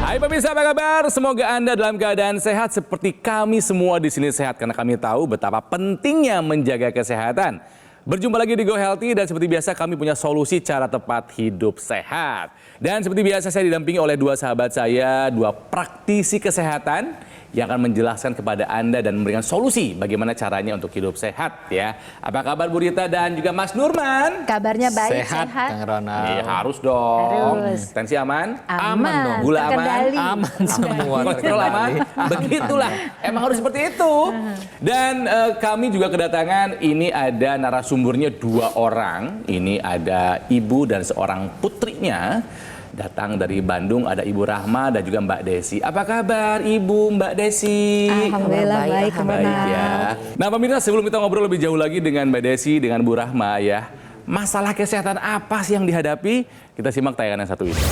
Hai pemirsa, apa kabar? Semoga Anda dalam keadaan sehat seperti kami semua di sini sehat karena kami tahu betapa pentingnya menjaga kesehatan. Berjumpa lagi di Go Healthy dan seperti biasa kami punya solusi cara tepat hidup sehat. Dan seperti biasa saya didampingi oleh dua sahabat saya, dua praktisi kesehatan yang akan menjelaskan kepada Anda dan memberikan solusi bagaimana caranya untuk hidup sehat ya. Apa kabar Bu Rita dan juga Mas Nurman? Kabarnya baik, sehat. Kang Ronald. Iya, harus dong. Harus. Tensi aman? Aman dong. Gula aman? terkendali. Aman semua. Kolesterol aman? Begitulah. Emang harus seperti itu. Dan kami juga kedatangan, ini ada narasumbernya dua orang. Ini ada ibu dan seorang putrinya. Datang dari Bandung, ada Ibu Rahma dan juga Mbak Desi. Apa kabar Ibu, Mbak Desi? Alhamdulillah baik, Baik ya. Nah pemirsa, sebelum kita ngobrol lebih jauh lagi dengan Mbak Desi, dengan Bu Rahma ya. Masalah kesehatan apa sih yang dihadapi? Kita simak tayangan yang satu ini.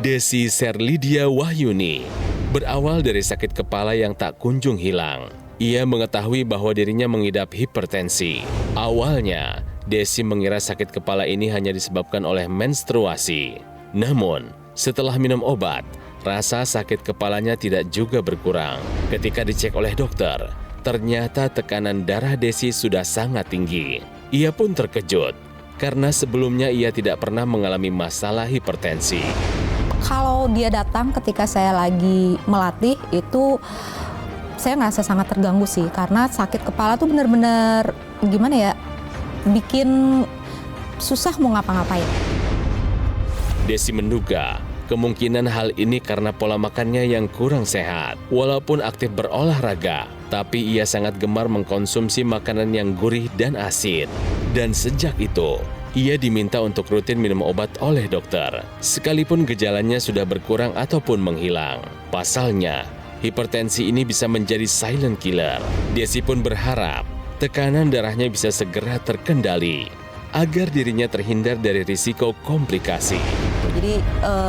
Desi Serlidia Wahyuni berawal dari sakit kepala yang tak kunjung hilang. Ia mengetahui bahwa dirinya mengidap hipertensi. Awalnya, Desi mengira sakit kepala ini hanya disebabkan oleh menstruasi. Namun, setelah minum obat, rasa sakit kepalanya tidak juga berkurang. Ketika dicek oleh dokter, ternyata tekanan darah Desi sudah sangat tinggi. Ia pun terkejut, karena sebelumnya ia tidak pernah mengalami masalah hipertensi. Kalau dia datang ketika saya lagi melatih, itu saya ngerasa sangat terganggu sih. Karena sakit kepala tuh benar-benar gimana ya, bikin susah mau ngapa-ngapain. Desi menduga kemungkinan hal ini karena pola makannya yang kurang sehat. Walaupun aktif berolahraga, tapi ia sangat gemar mengkonsumsi makanan yang gurih dan asin. Dan sejak itu, ia diminta untuk rutin minum obat oleh dokter, sekalipun gejalanya sudah berkurang ataupun menghilang. Pasalnya, hipertensi ini bisa menjadi silent killer. Desi pun berharap tekanan darahnya bisa segera terkendali agar dirinya terhindar dari risiko komplikasi. Jadi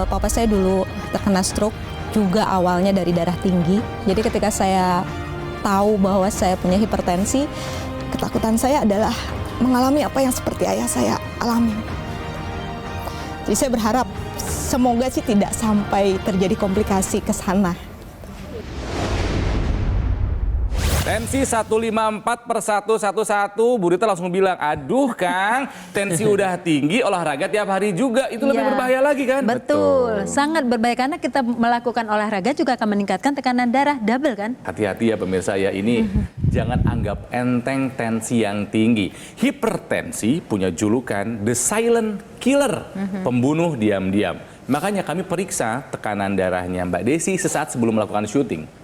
papa saya dulu terkena stroke juga awalnya dari darah tinggi. Jadi ketika saya tahu bahwa saya punya hipertensi, ketakutan saya adalah mengalami apa yang seperti ayah saya alami. Jadi saya berharap semoga sih tidak sampai terjadi komplikasi ke sana. Tensi 154/111, Bu Rita langsung bilang, aduh Kang, tensi udah tinggi, olahraga tiap hari juga, itu lebih berbahaya lagi kan? Betul, sangat berbahaya karena kita melakukan olahraga juga akan meningkatkan tekanan darah, double kan? Hati-hati ya pemirsa ya, ini jangan anggap enteng tensi yang tinggi. Hipertensi punya julukan the silent killer, pembunuh diam-diam. Makanya kami periksa tekanan darahnya Mbak Desi sesaat sebelum melakukan syuting.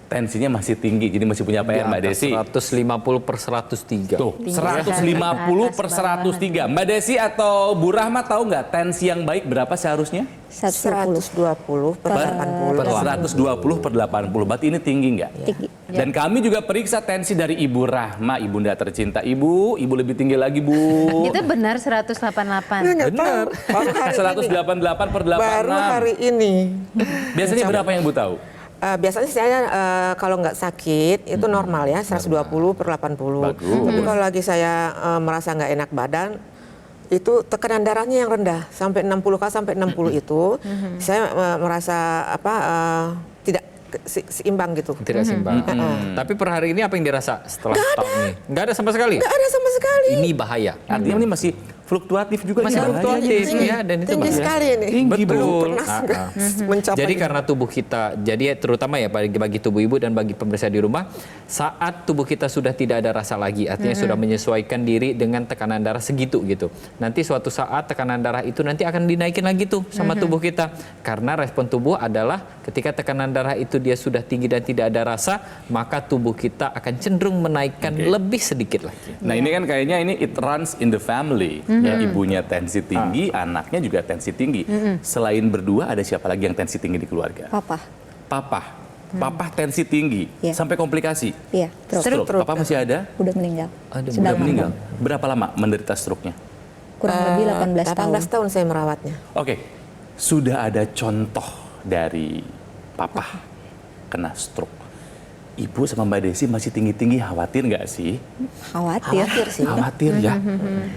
Tensinya masih tinggi, jadi masih punya PR Mbak Desi. 150/103. Tuh, 150/103. Mbak Desi atau Bu Rahma tahu nggak tensi yang baik berapa seharusnya? 120/80. 120/80. Berarti ini tinggi nggak? Tinggi. Dan kami juga periksa tensi dari Ibu Rahma, ibunda tercinta. Ibu lebih tinggi lagi Bu. Itu benar 188. Benar. 188/86. Baru hari ini. Biasanya berapa yang Bu tahu? Biasanya saya kalau nggak sakit itu normal ya 120/80. Bagus. Tapi kalau lagi saya merasa nggak enak badan, itu tekanan darahnya yang rendah sampai 60 sampai 60 itu saya merasa tidak seimbang gitu. Tidak seimbang. Tapi per hari ini apa yang dirasa setelah tahun ini? Nggak ada sama sekali? Nggak ada sama sekali. Ini bahaya. Artinya ini masih fluktuatif juga. Masih ya? fluktuatif Tinggi, ya, dan itu tinggi bahaya. sekali ini. Tinggi, Belum betul. pernah mencapai. Jadi karena tubuh kita, jadi terutama ya bagi tubuh ibu dan bagi pemirsa di rumah, saat tubuh kita sudah tidak ada rasa lagi, artinya sudah menyesuaikan diri dengan tekanan darah segitu gitu. Nanti suatu saat tekanan darah itu nanti akan dinaikin lagi tuh sama tubuh kita. Karena respon tubuh adalah ketika tekanan darah itu dia sudah tinggi dan tidak ada rasa, maka tubuh kita akan cenderung menaikkan lebih sedikit lagi. Nah ini kan kayaknya ini it runs in the family. Ya, ibunya tensi tinggi, anaknya juga tensi tinggi. Selain berdua ada siapa lagi yang tensi tinggi di keluarga? Papa. Papa tensi tinggi, Iya. sampai komplikasi. Iya, Stroke. Papa masih ada? Udah meninggal. Sudah meninggal. Berapa lama menderita stroke-nya? Kurang lebih 18 tahun. 18 tahun saya merawatnya. Oke, sudah ada contoh dari Papa kena stroke. Ibu sama Mbak Desi masih tinggi-tinggi, khawatir nggak sih? Khawatir sih. Khawatir ya.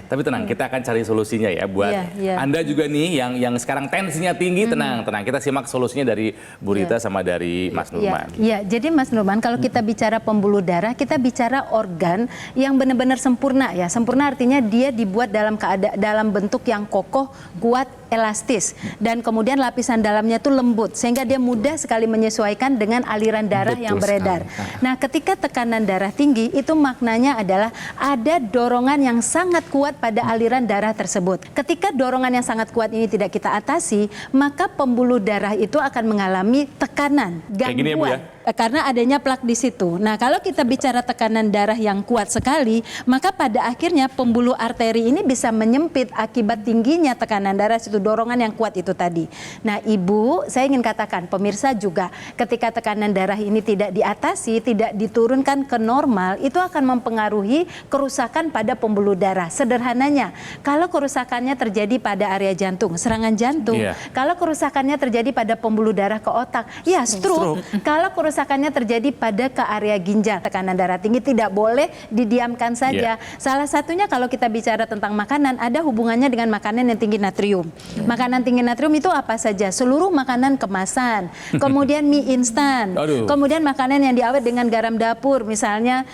Tapi tenang, kita akan cari solusinya ya buat Iya. Anda juga nih yang sekarang tensinya tinggi, tenang. Kita simak solusinya dari Bu Rita sama dari Mas Nurman. Ya, jadi Mas Nurman, kalau kita bicara pembuluh darah, kita bicara organ yang benar-benar sempurna ya. Sempurna artinya dia dibuat dalam bentuk yang kokoh, kuat, elastis, dan kemudian lapisan dalamnya itu lembut sehingga dia mudah sekali menyesuaikan dengan aliran darah yang beredar. Nah, ketika tekanan darah tinggi itu maknanya adalah ada dorongan yang sangat kuat pada aliran darah tersebut. Ketika dorongan yang sangat kuat ini tidak kita atasi, maka pembuluh darah itu akan mengalami tekanan, Kayak gini ya, Bu, gangguan. ya? Karena adanya plak di situ. Nah, kalau kita bicara tekanan darah yang kuat sekali, maka pada akhirnya pembuluh arteri ini bisa menyempit akibat tingginya tekanan darah situ, dorongan yang kuat itu tadi. Nah, Ibu, saya ingin katakan, pemirsa juga, ketika tekanan darah ini tidak diatasi, tidak diturunkan ke normal, itu akan mempengaruhi kerusakan pada pembuluh darah. Sederhananya, kalau kerusakannya terjadi pada area jantung, serangan jantung, kalau kerusakannya terjadi pada pembuluh darah ke otak, ya stroke. Kalau kerusakannya terjadi pada ke area ginjal, tekanan darah tinggi tidak boleh didiamkan saja. Salah satunya kalau kita bicara tentang makanan, ada hubungannya dengan makanan yang tinggi natrium. Makanan tinggi natrium itu apa saja? Seluruh makanan kemasan, kemudian mie instan, kemudian makanan yang diawet dengan garam dapur, misalnya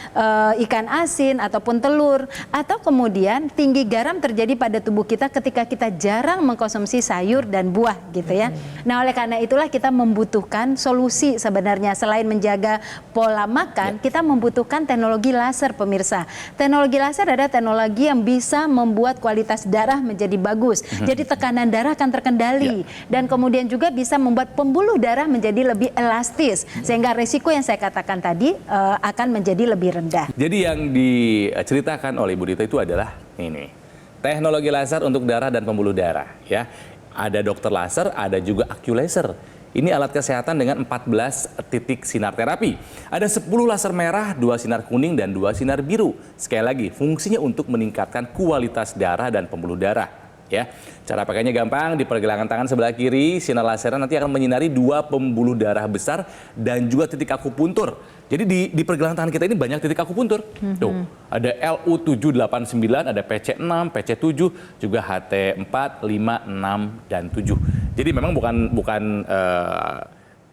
ikan asin ataupun telur, atau kemudian tinggi garam terjadi pada tubuh kita ketika kita jarang mengkonsumsi sayur dan buah gitu ya. Nah, oleh karena itulah kita membutuhkan solusi sebenarnya. Selain menjaga pola makan, kita membutuhkan teknologi laser, pemirsa. Teknologi laser adalah teknologi yang bisa membuat kualitas darah menjadi bagus. Jadi tekanan darah akan terkendali dan kemudian juga bisa membuat pembuluh darah menjadi lebih elastis sehingga resiko yang saya katakan tadi akan menjadi lebih rendah. Jadi yang diceritakan oleh Bu Rita itu adalah ini, teknologi laser untuk darah dan pembuluh darah ya. Ada dokter laser, ada juga AccuLaser. Ini alat kesehatan dengan 14 titik sinar terapi. Ada 10 laser merah, 2 sinar kuning, dan 2 sinar biru. Sekali lagi, fungsinya untuk meningkatkan kualitas darah dan pembuluh darah. Ya, cara pakainya gampang, di pergelangan tangan sebelah kiri, sinar laser nanti akan menyinari 2 pembuluh darah besar dan juga titik akupuntur. Jadi di pergelangan tangan kita ini banyak titik akupuntur. Tuh, ada LU789, ada PC6, PC7, juga HT4, 5, 6, dan 7. Jadi memang bukan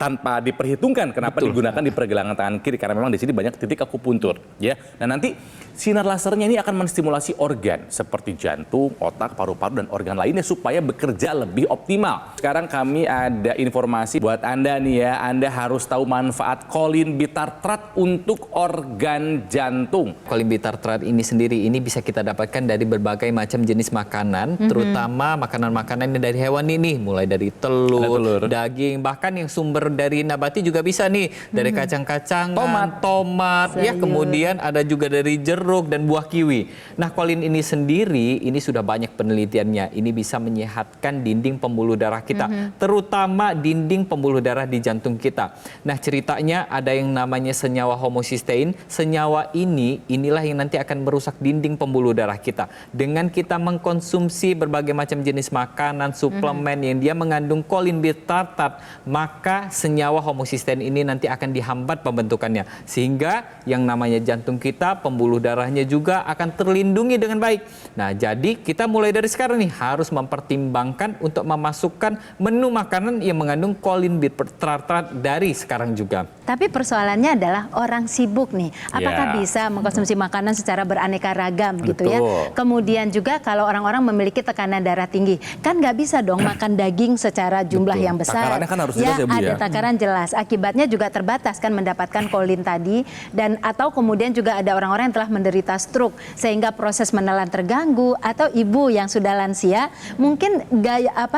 tanpa diperhitungkan kenapa digunakan di pergelangan tangan kiri, karena memang di sini banyak titik akupuntur ya. Nah, nanti sinar lasernya ini akan menstimulasi organ seperti jantung, otak, paru-paru, dan organ lainnya supaya bekerja lebih optimal. Sekarang kami ada informasi buat Anda nih ya. Anda harus tahu manfaat kolin bitartrat untuk organ jantung. Kolin bitartrat ini sendiri ini bisa kita dapatkan dari berbagai macam jenis makanan, terutama makanan-makanan yang dari hewan ini, mulai dari telur, daging, bahkan yang sumber dari nabati juga bisa nih, dari kacang-kacangan, tomat, ya, kemudian ada juga dari jeruk dan buah kiwi. Nah, kolin ini sendiri ini sudah banyak penelitiannya. Ini bisa menyehatkan dinding pembuluh darah kita, terutama dinding pembuluh darah di jantung kita. Nah, ceritanya ada yang namanya senyawa homocysteine. Senyawa inilah yang nanti akan merusak dinding pembuluh darah kita. Dengan kita mengkonsumsi berbagai macam jenis makanan, suplemen yang dia mengandung kolin bitartrat, maka senyawa homocysteine ini nanti akan dihambat pembentukannya, sehingga yang namanya jantung kita, pembuluh darahnya juga akan terlindungi dengan baik. Nah, jadi kita mulai dari sekarang nih harus mempertimbangkan untuk memasukkan menu makanan yang mengandung kolin bitartrat dari sekarang juga. Tapi persoalannya adalah orang sibuk nih, apakah bisa mengkonsumsi makanan secara beraneka ragam gitu ya. Kemudian juga kalau orang-orang memiliki tekanan darah tinggi, kan nggak bisa dong makan daging secara jumlah yang besar. Takarannya kan harus jelas ya, Bu, ada ya? takaran jelas. Akibatnya juga terbatas kan mendapatkan kolin tadi, dan atau kemudian juga ada orang-orang yang telah menderita stroke sehingga proses menelan terganggu, atau ibu yang sudah lansia mungkin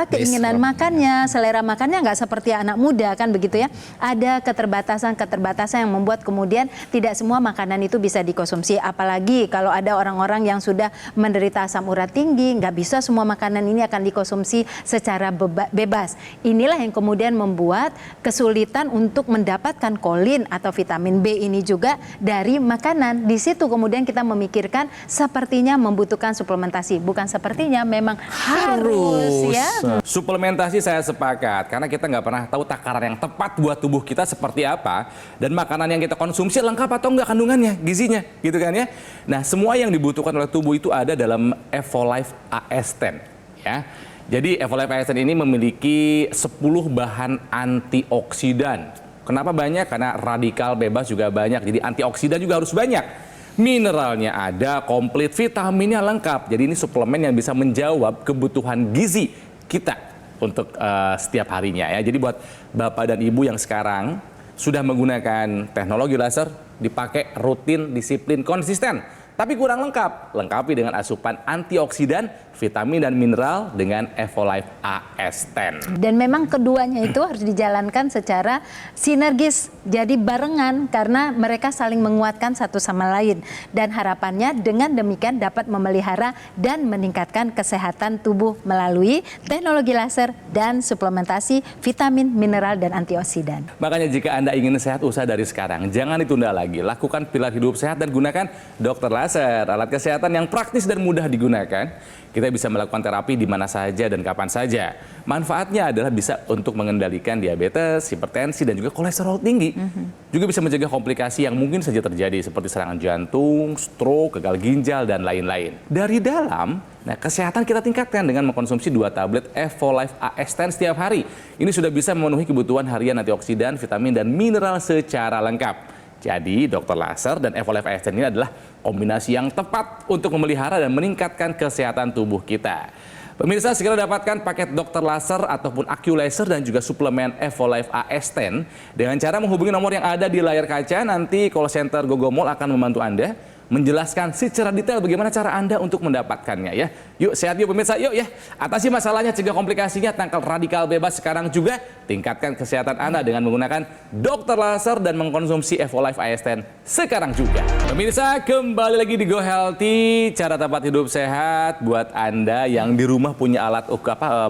keinginan makannya, selera makannya nggak seperti anak muda kan begitu ya. Ada keterbatasan yang membuat kemudian tidak semua makanan itu bisa dikonsumsi, apalagi kalau ada orang-orang yang sudah menderita asam urat tinggi, nggak bisa semua makanan ini akan dikonsumsi secara bebas. Inilah yang kemudian membuat kesulitan untuk mendapatkan kolin atau vitamin B ini juga dari makanan. Di situ kemudian kita memikirkan sepertinya membutuhkan suplementasi, bukan sepertinya, memang harus ya. Suplementasi saya sepakat, karena kita nggak pernah tahu takaran yang tepat buat tubuh kita seperti apa, dan makanan yang kita konsumsi lengkap atau enggak kandungannya, gizinya, gitu kan ya. Nah, semua yang dibutuhkan oleh tubuh itu ada dalam Evolife AS10 ya. Jadi Evolife AS10 ini memiliki 10 bahan antioksidan. Kenapa banyak? Karena radikal bebas juga banyak, jadi antioksidan juga harus banyak. Mineralnya ada, komplit, vitaminnya lengkap. Jadi ini suplemen yang bisa menjawab kebutuhan gizi kita untuk setiap harinya ya. Jadi buat Bapak dan Ibu yang sekarang sudah menggunakan teknologi laser, dipakai rutin, disiplin, konsisten, tapi kurang lengkap, lengkapi dengan asupan antioksidan, vitamin dan mineral dengan Evolife AS10. Dan memang keduanya itu harus dijalankan secara sinergis, jadi barengan, karena mereka saling menguatkan satu sama lain. Dan harapannya dengan demikian dapat memelihara dan meningkatkan kesehatan tubuh melalui teknologi laser dan suplementasi vitamin, mineral, dan antioksidan. Makanya jika Anda ingin sehat, usaha dari sekarang. Jangan ditunda lagi. Lakukan pilar hidup sehat dan gunakan Dokter Laser, alat kesehatan yang praktis dan mudah digunakan. Kita bisa melakukan terapi di mana saja dan kapan saja. Manfaatnya adalah bisa untuk mengendalikan diabetes, hipertensi, dan juga kolesterol tinggi. Juga bisa mencegah komplikasi yang mungkin saja terjadi seperti serangan jantung, stroke, gagal ginjal, dan lain-lain. Dari dalam, nah, kesehatan kita tingkatkan dengan mengkonsumsi 2 tablet Evolife AS10 setiap hari. Ini sudah bisa memenuhi kebutuhan harian antioksidan, vitamin, dan mineral secara lengkap. Jadi Dokter Laser dan Evolife AS10 ini adalah kombinasi yang tepat untuk memelihara dan meningkatkan kesehatan tubuh kita. Pemirsa, segera dapatkan paket Dokter Laser ataupun AccuLaser dan juga suplemen Evolife AS10 dengan cara menghubungi nomor yang ada di layar kaca. Nanti call center Gogomol akan membantu Anda menjelaskan secara detail bagaimana cara Anda untuk mendapatkannya ya. Yuk sehat yuk pemirsa, yuk ya. Atasi masalahnya, cegah komplikasinya, tangkal radikal bebas sekarang juga. Tingkatkan kesehatan Anda dengan menggunakan Dokter Laser dan mengkonsumsi Evolife AS10 sekarang juga. Pemirsa, kembali lagi di Go Healthy, cara tepat hidup sehat buat Anda yang di rumah punya alat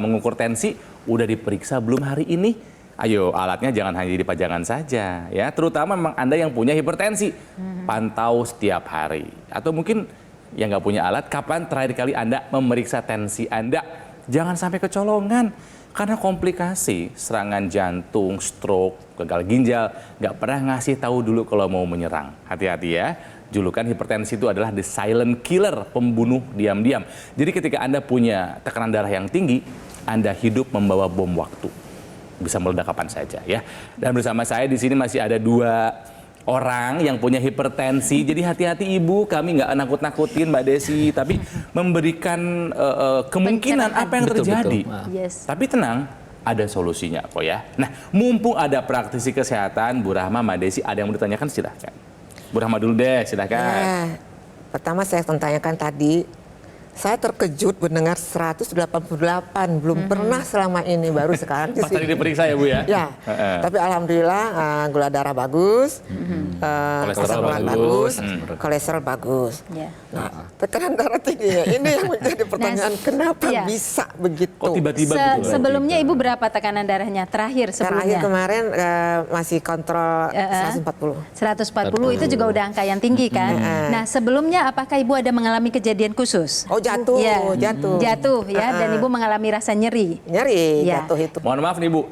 mengukur tensi. Udah diperiksa belum hari ini? Ayo, alatnya jangan hanya di pajangan saja ya, terutama memang Anda yang punya hipertensi. Pantau setiap hari. Atau mungkin yang nggak punya alat, kapan terakhir kali Anda memeriksa tensi Anda? Jangan sampai kecolongan, karena komplikasi serangan jantung, stroke, gagal ginjal nggak pernah ngasih tahu dulu kalau mau menyerang. Hati-hati ya. Julukan hipertensi itu adalah the silent killer, pembunuh diam-diam. Jadi ketika Anda punya tekanan darah yang tinggi, Anda hidup membawa bom waktu. Bisa meledak kapan saja ya. Dan bersama saya di sini masih ada 2 orang yang punya hipertensi. Jadi hati-hati Ibu, kami nggak nakut-nakutin Mbak Desi, tapi memberikan kemungkinan apa yang terjadi. Yes. Tapi tenang, ada solusinya kok ya. Nah, mumpung ada praktisi kesehatan, Bu Rahma, Mbak Desi, ada yang mau ditanyakan, silahkan. Bu Rahma dulu deh, silahkan. Ya, pertama saya tanyakan tadi, saya terkejut mendengar 188, belum pernah selama ini, baru sekarang. Pas tadi diperiksa ya Bu ya? Ya, tapi alhamdulillah gula darah bagus, Kolesterol bagus, bagus. kolesterol bagus. Ya. Nah, tekanan darah tinggi ya, ini yang menjadi pertanyaan, kenapa iya. bisa begitu? Kok tiba-tiba gitu? Sebelumnya Ibu berapa tekanan darahnya? Terakhir Terakhir sebelumnya? kemarin masih kontrol 140. 140 itu juga udah angka yang tinggi kan? Nah, sebelumnya apakah Ibu ada mengalami kejadian khusus? Oh, jatuh, Ya. jatuh. Jatuh ya, dan Ibu mengalami rasa nyeri. Nyeri, Ya. jatuh itu. Mohon maaf nih Bu,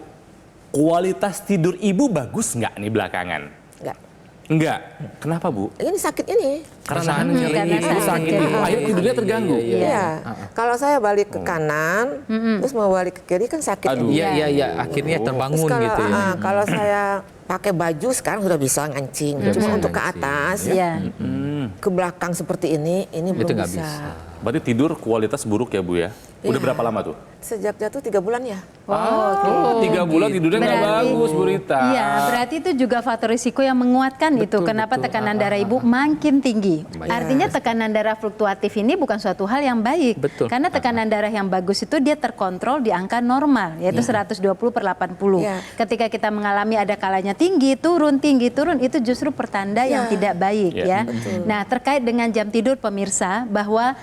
kualitas tidur Ibu bagus nggak nih belakangan? Enggak. Enggak. Kenapa Bu? Ini sakit ini. Karena karena Ibu sakit sakit. Ibu, akhirnya tidurnya terganggu. Iya. Kalau saya balik ke kanan, terus mau balik ke kiri kan sakit. Aduh. ini. Iya, akhirnya Terus terbangun kalau, gitu ya. kalau saya pakai baju sekarang sudah bisa ngancing. Cuma bisa untuk ke ngancing. atas, Iya. ke belakang seperti ini belum Itu nggak bisa. bisa. Berarti tidur kualitas buruk ya Bu ya? Udah Iya. berapa lama tuh? Sejak jatuh 3 bulan ya. Oh, 3 bulan tidurnya nggak bagus Bu Rita. Iya, berarti itu juga faktor risiko yang menguatkan itu. Kenapa tekanan darah Ibu makin tinggi? Artinya tekanan darah fluktuatif ini bukan suatu hal yang baik. Betul. Karena tekanan darah yang bagus itu dia terkontrol di angka normal, yaitu 120/80. Iya. Ketika kita mengalami ada kalanya tinggi, turun, itu justru pertanda yang tidak baik Iya, ya. Nah, terkait dengan jam tidur pemirsa, bahwa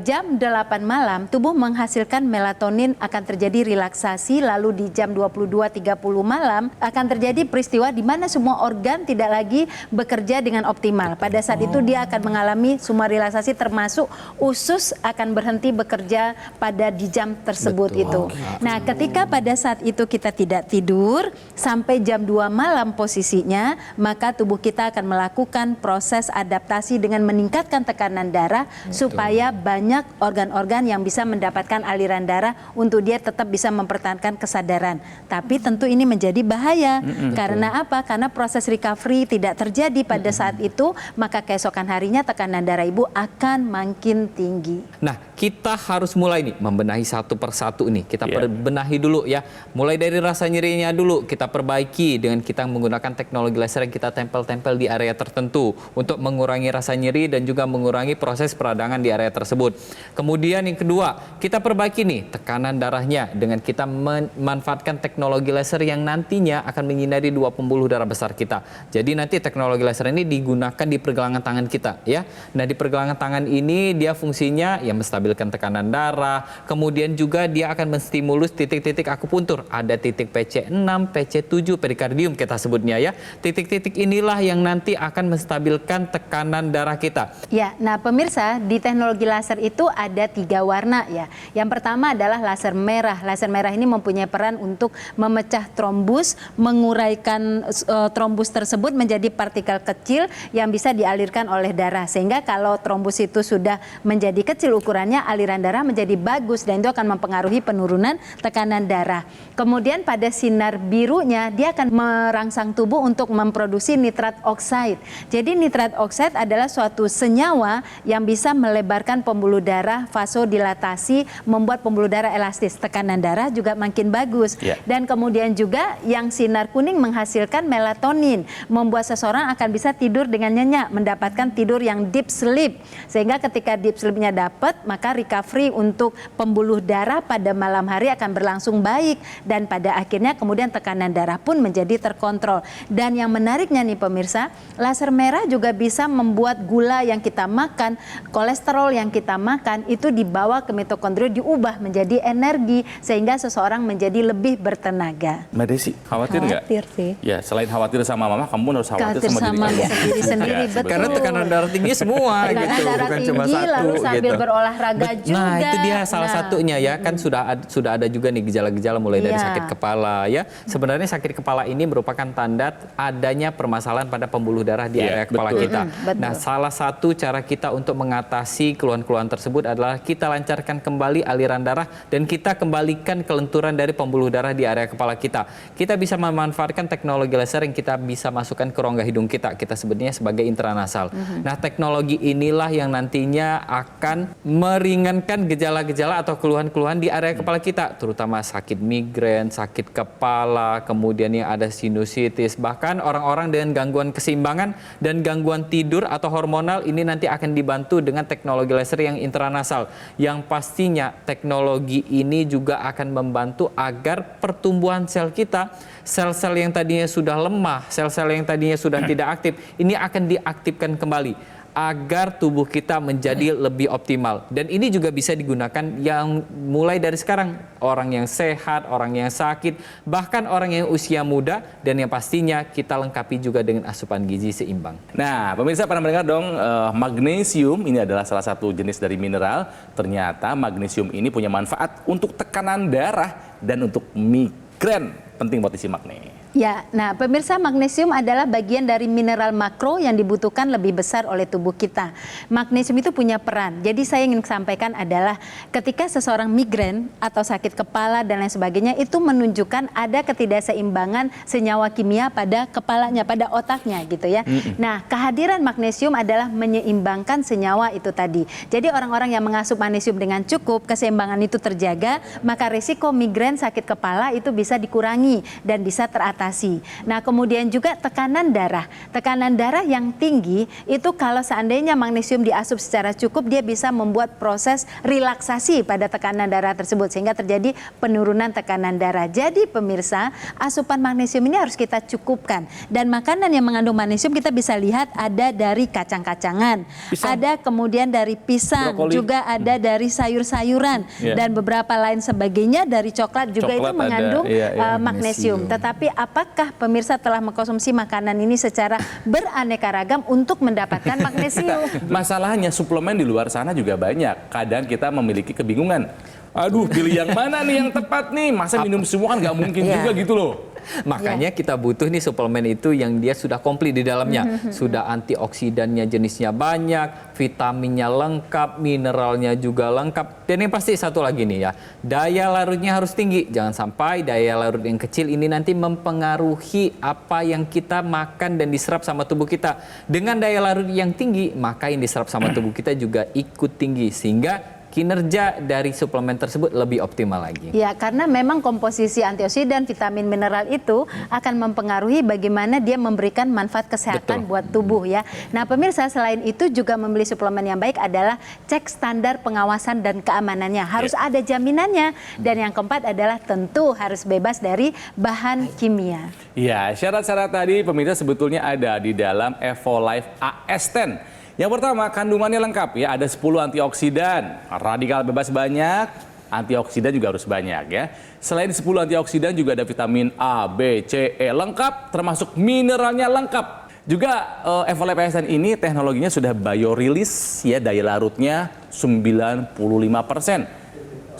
jam 8 malam tubuh menghasilkan melatonin, akan terjadi relaksasi, lalu di jam 22.30 malam akan terjadi peristiwa di mana semua organ tidak lagi bekerja dengan optimal. Pada saat itu dia akan mengalami semua relaksasi, termasuk usus akan berhenti bekerja pada di jam tersebut itu. Nah, ketika pada saat itu kita tidak tidur sampai jam 2 malam posisinya, maka tubuh kita akan melakukan proses adaptasi dengan meningkatkan tekanan darah supaya banyak organ-organ yang bisa mendapatkan aliran darah untuk dia tetap bisa mempertahankan kesadaran. Tapi tentu ini menjadi bahaya. Karena apa? Karena proses recovery tidak terjadi pada saat itu, maka keesokan harinya tekanan darah ibu akan makin tinggi. Nah, kita harus mulai nih membenahi satu persatu nih. Kita benahi dulu ya. Mulai dari rasa nyerinya dulu kita perbaiki dengan kita menggunakan teknologi laser yang kita tempel-tempel di area tertentu untuk mengurangi rasa nyeri dan juga mengurangi proses peradangan di area tersebut. Kemudian yang kedua, kita perbaiki nih tekanan darahnya dengan kita memanfaatkan teknologi laser yang nantinya akan menyinari dua pembuluh darah besar kita. Jadi nanti teknologi laser ini digunakan di pergelangan tangan kita ya. Nah, di pergelangan tangan ini dia fungsinya ya menstabilkan tekanan darah, kemudian juga dia akan menstimulus titik-titik akupuntur. Ada titik PC6, PC7, perikardium kita sebutnya ya. Titik-titik inilah yang nanti akan menstabilkan tekanan darah kita. Ya, nah pemirsa, di teknologi laser itu ada 3 warna ya. Yang pertama adalah laser merah. Laser merah ini mempunyai peran untuk memecah trombus, menguraikan trombus tersebut menjadi partikel kecil yang bisa dialirkan oleh darah. Sehingga kalau trombus itu sudah menjadi kecil ukurannya, aliran darah menjadi bagus dan itu akan mempengaruhi penurunan tekanan darah. Kemudian pada sinar birunya dia akan merangsang tubuh untuk memproduksi nitrat oxide. Jadi nitrat oxide adalah suatu senyawa yang bisa melebarkan pembuluh darah, vasodilatasi, membuat pembuluh darah elastis, tekanan darah juga makin bagus. Dan kemudian juga yang sinar kuning menghasilkan melatonin, membuat seseorang akan bisa tidur dengan nyenyak, mendapatkan tidur yang deep sleep. Sehingga ketika deep sleep-nya dapat, maka recovery untuk pembuluh darah pada malam hari akan berlangsung baik dan pada akhirnya kemudian tekanan darah pun menjadi terkontrol. Dan yang menariknya nih pemirsa, laser merah juga bisa membuat gula yang kita makan, kolesterol yang kita makan itu dibawa ke mitokondria, diubah menjadi energi sehingga seseorang menjadi lebih bertenaga. Mbak Desi, khawatir nggak? Khawatir sih. Ya, selain khawatir sama mama, kamu harus khawatir sama diri sendiri, Ya, betul. Karena tekanan darah tinggi semua Tekanan gitu, darah bukan tinggi, cuma satu lalu sambil gitu. berolahraga juga. Nah, itu dia salah Nah. satunya ya, kan sudah ada juga nih gejala-gejala mulai dari Iya. sakit kepala ya. Sebenarnya sakit kepala ini merupakan tanda adanya permasalahan pada pembuluh darah di area kepala betul. kita. Betul. Nah, salah satu cara kita untuk mengatasi keluhan-keluhan tersebut adalah kita lancarkan kembali aliran darah dan kita kembalikan kelenturan dari pembuluh darah di area kepala kita. Kita bisa memanfaatkan teknologi laser yang kita bisa masukkan ke rongga hidung kita. Kita sebutnya sebagai intranasal. Nah, teknologi inilah yang nantinya akan meringankan gejala-gejala atau keluhan-keluhan di area kepala kita, terutama sakit migrain, sakit kepala, kemudian yang ada sinusitis, bahkan orang-orang dengan gangguan keseimbangan dan gangguan tidur atau hormonal ini nanti akan dibantu dengan teknologi laser yang intranasal. Yang pastinya teknologi ini juga akan membantu agar pertumbuhan sel kita, sel-sel yang tadinya sudah lemah, sel-sel yang tadinya sudah tidak aktif, ini akan diaktifkan kembali agar tubuh kita menjadi lebih optimal. Dan ini juga bisa digunakan yang mulai dari sekarang, orang yang sehat, orang yang sakit, bahkan orang yang usia muda, dan yang pastinya kita lengkapi juga dengan asupan gizi seimbang. Nah, pemirsa pernah mendengar dong magnesium ini adalah salah satu jenis dari mineral. Ternyata magnesium ini punya manfaat untuk tekanan darah dan untuk migrain. Penting buat disimak nih. Ya, nah pemirsa, magnesium adalah bagian dari mineral makro yang dibutuhkan lebih besar oleh tubuh kita. Magnesium itu punya peran. Jadi saya ingin sampaikan adalah ketika seseorang migrain atau sakit kepala dan lain sebagainya itu menunjukkan ada ketidakseimbangan senyawa kimia pada kepalanya, pada otaknya gitu ya. Nah, kehadiran magnesium adalah menyeimbangkan senyawa itu tadi. Jadi orang-orang yang mengasup magnesium dengan cukup, keseimbangan itu terjaga, maka risiko migrain sakit kepala itu bisa dikurangi dan bisa teratasi. teratasi. Nah, kemudian juga tekanan darah. Tekanan darah yang tinggi itu kalau seandainya magnesium diasup secara cukup, dia bisa membuat proses relaksasi pada tekanan darah tersebut sehingga terjadi penurunan tekanan darah. Jadi pemirsa, asupan magnesium ini harus kita cukupkan. Dan makanan yang mengandung magnesium kita bisa lihat ada dari kacang-kacangan, ada kemudian dari pisang, brokoli, juga ada dari sayur-sayuran dan beberapa lain sebagainya, dari coklat juga itu Coklat mengandung ada, magnesium. Tetapi apakah pemirsa telah mengkonsumsi makanan ini secara beraneka ragam untuk mendapatkan magnesium? Masalahnya suplemen di luar sana juga banyak. Kadang kita memiliki kebingungan. Aduh, pilih yang mana nih yang tepat nih? Masa minum semua kan nggak mungkin juga gitu loh. Makanya kita butuh nih suplemen itu yang dia sudah komplit di dalamnya. Sudah antioksidannya jenisnya banyak, vitaminnya lengkap, mineralnya juga lengkap. Dan yang pasti satu lagi nih ya, daya larutnya harus tinggi. Jangan sampai daya larut yang kecil ini nanti mempengaruhi apa yang kita makan dan diserap sama tubuh kita. Dengan daya larut yang tinggi, maka yang diserap sama tubuh kita juga ikut tinggi. Sehingga kinerja dari suplemen tersebut lebih optimal lagi. Ya, karena memang komposisi antioksidan, vitamin, mineral itu akan mempengaruhi bagaimana dia memberikan manfaat kesehatan buat tubuh ya. Nah, pemirsa, selain itu juga membeli suplemen yang baik adalah cek standar pengawasan dan keamanannya. Harus ada jaminannya. Dan yang keempat adalah tentu harus bebas dari bahan kimia. Ya, syarat-syarat tadi pemirsa sebetulnya ada di dalam Evolife AS10. Yang pertama, kandungannya lengkap ya, ada 10 antioksidan, radikal bebas banyak, antioksidan juga harus banyak ya. Selain 10 antioksidan juga ada vitamin A, B, C, E lengkap, termasuk mineralnya lengkap. Juga Evolife AS10 ini teknologinya sudah biorelease ya, daya larutnya 95%.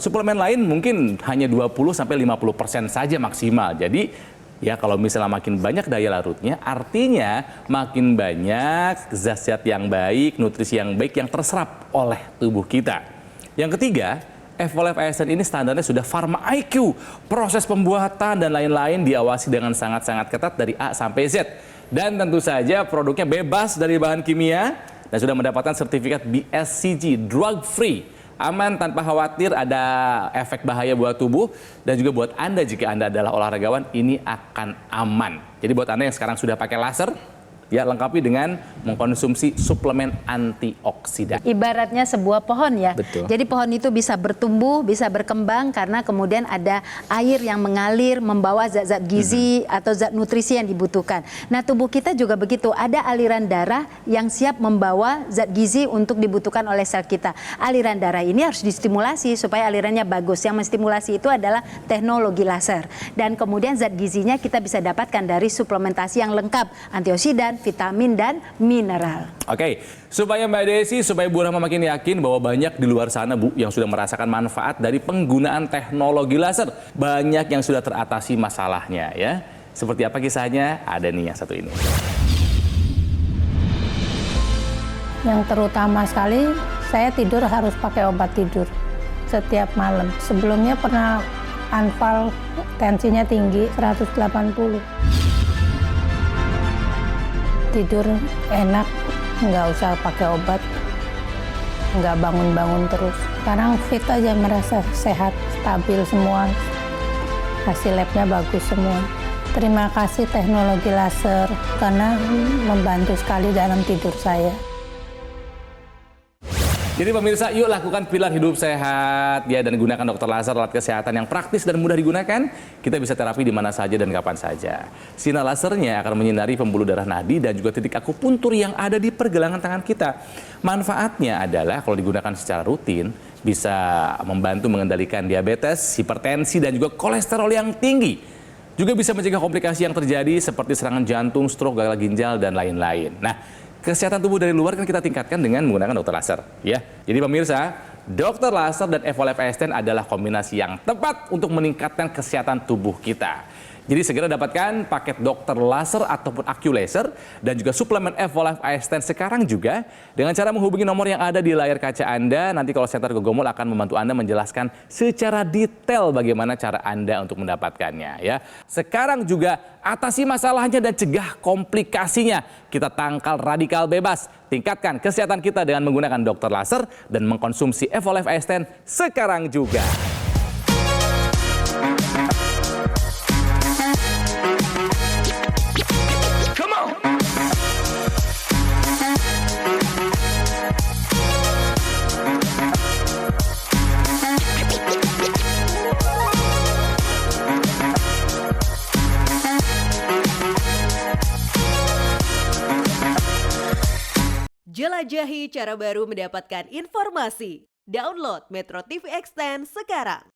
Suplemen lain mungkin hanya 20-50% saja maksimal. Jadi ya kalau misalnya makin banyak daya larutnya, artinya makin banyak zat-zat yang baik, nutrisi yang baik yang terserap oleh tubuh kita. Yang ketiga, Evolife AS10 ini standarnya sudah Pharma IQ. Proses pembuatan dan lain-lain diawasi dengan sangat-sangat ketat dari A sampai Z. Dan tentu saja produknya bebas dari bahan kimia dan sudah mendapatkan sertifikat BSCG, drug free. Aman tanpa khawatir ada efek bahaya buat tubuh, dan juga buat Anda jika Anda adalah olahragawan ini akan aman. Jadi buat Anda yang sekarang sudah pakai laser, ya lengkapi dengan mengkonsumsi suplemen antioksidan. Ibaratnya sebuah pohon ya. Betul. Jadi pohon itu bisa bertumbuh, bisa berkembang karena kemudian ada air yang mengalir membawa zat-zat gizi atau zat nutrisi yang dibutuhkan. Nah, tubuh kita juga begitu, ada aliran darah yang siap membawa zat gizi untuk dibutuhkan oleh sel kita. Aliran darah ini harus distimulasi supaya alirannya bagus. Yang menstimulasi itu adalah teknologi laser. Dan kemudian zat gizinya kita bisa dapatkan dari suplementasi yang lengkap, antioksidan, vitamin, dan mineral. Oke, supaya Mbak Desi, supaya Bu Rahma makin yakin bahwa banyak di luar sana Bu yang sudah merasakan manfaat dari penggunaan teknologi laser. Banyak yang sudah teratasi masalahnya ya. Seperti apa kisahnya? Ada nih yang satu ini. Yang terutama sekali, saya tidur harus pakai obat tidur setiap malam. Sebelumnya pernah anfal, tensinya tinggi, 180. Tidur enak, nggak usah pakai obat, nggak bangun-bangun terus. Sekarang fit aja, merasa sehat, stabil semua, hasil labnya bagus semua. Terima kasih teknologi laser karena membantu sekali dalam tidur saya. Jadi pemirsa, yuk lakukan pilihan hidup sehat ya, dan gunakan dokter laser, alat kesehatan yang praktis dan mudah digunakan. Kita bisa terapi di mana saja dan kapan saja. Sinar lasernya akan menyinari pembuluh darah nadi dan juga titik akupuntur yang ada di pergelangan tangan kita. Manfaatnya adalah kalau digunakan secara rutin bisa membantu mengendalikan diabetes, hipertensi, dan juga kolesterol yang tinggi. Juga bisa mencegah komplikasi yang terjadi seperti serangan jantung, stroke, gagal ginjal, dan lain-lain. Nah, kesehatan tubuh dari luar kan kita tingkatkan dengan menggunakan dokter laser ya. Jadi pemirsa, dokter laser dan Evolife AS10 adalah kombinasi yang tepat untuk meningkatkan kesehatan tubuh kita. Jadi segera dapatkan paket dokter laser ataupun AccuLaser dan juga suplemen Evolife AS10 sekarang juga dengan cara menghubungi nomor yang ada di layar kaca Anda. Nanti call center Gogomol akan membantu Anda menjelaskan secara detail bagaimana cara Anda untuk mendapatkannya ya. Sekarang juga atasi masalahnya dan cegah komplikasinya. Kita tangkal radikal bebas. Tingkatkan kesehatan kita dengan menggunakan dokter laser dan mengkonsumsi Evolife AS10 sekarang juga. Jelajahi cara baru mendapatkan informasi. Download Metro TV Extend sekarang.